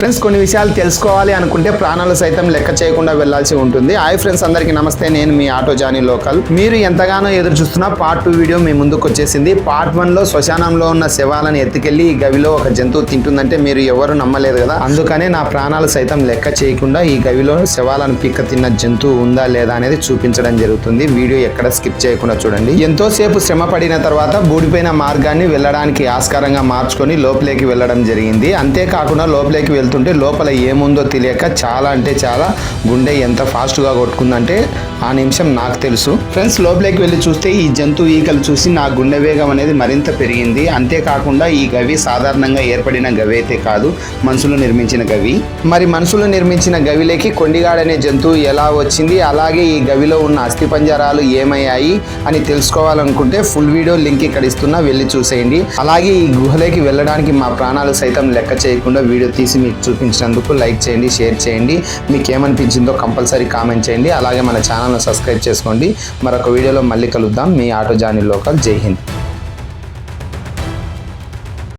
Friends కొన్ని విషయాలు తెలుసుకోవాలి అనుకుంటే ప్రాణాలు సైతం లెక్క చేయకుండా వెళ్లాల్సి ఉంటుంది. హాయ్ ఫ్రెండ్స్, అందరికీ నమస్తే. నేను మీ ఆటో జానీ లోకల్. మీరు ఎంతగానో ఎదురు చూస్తున్న పార్ట్ 2 వీడియో మీ ముందుకు వచ్చేసింది. పార్ట్ 1 లో శ్మశానంలో ఉన్న శవాలను ఎత్తుకెళ్లి ఈ గవిలో ఒక జంతువు తింటుందంటే మీరు ఎవరు నమ్మలేదు కదా. అందుకనే నా ప్రాణాలు సైతం లెక్క చేయకుండా ఈ గవిలో శవాలను పిక్క తిన్న జంతువు ఉందా లేదా అనేది చూపించడం జరుగుతుంది. వీడియో ఎక్కడ స్కిప్ చేయకుండా చూడండి. ఎంతోసేపు శ్రమ పడిన తర్వాత బూడిపోయిన మార్గాన్ని వెళ్ళడానికి ఆస్కారంగా మార్చుకొని లోపలికి వెళ్ళడం జరిగింది. అంతేకాకుండా లోపలికి వెళ్తుంటే లోపల ఏముందో తెలియక చాలా అంటే చాలా గుండె ఎంత ఫాస్ట్గా కొట్టుకుందంటే ఆ నిమిషం నాకు తెలుసు. ఫ్రెండ్స్, లోపలికి వెళ్ళి చూస్తే ఈ జంతువు ఈకలు చూసి నా గుండె వేగం అనేది మరింత పెరిగింది. అంతేకాకుండా ఈ గవి సాధారణంగా ఏర్పడిన గవి అయితే కాదు, మనుషులు నిర్మించిన గవి. మరి మనుషులు నిర్మించిన గవిలోకి కొండిగాడనే జంతువు ఎలా వచ్చింది, అలాగే ఈ గవిలో ఉన్న అస్థిపంజరాలు ఏమయ్యాయి అని తెలుసుకోవాలనుకుంటే ఫుల్ వీడియో లింక్ ఇక్కడ ఇస్తున్నా, వెళ్ళి చూసేయండి. అలాగే ఈ గుహలోకి వెళ్ళడానికి మా ప్రాణాలు సైతం లెక్క చేయకుండా వీడియో తీసి మీకు చూపించినందుకు లైక్ చేయండి, షేర్ చేయండి. మీకు ఏమనిపించిందో కంపల్సరీ కామెంట్ చేయండి. అలాగే మన ఛానల్ను సబ్స్క్రైబ్ చేసుకోండి. మరొక వీడియోలో మళ్ళీ కలుద్దాం. మీ ఆటో జానీ లోకల్. జై హింద్.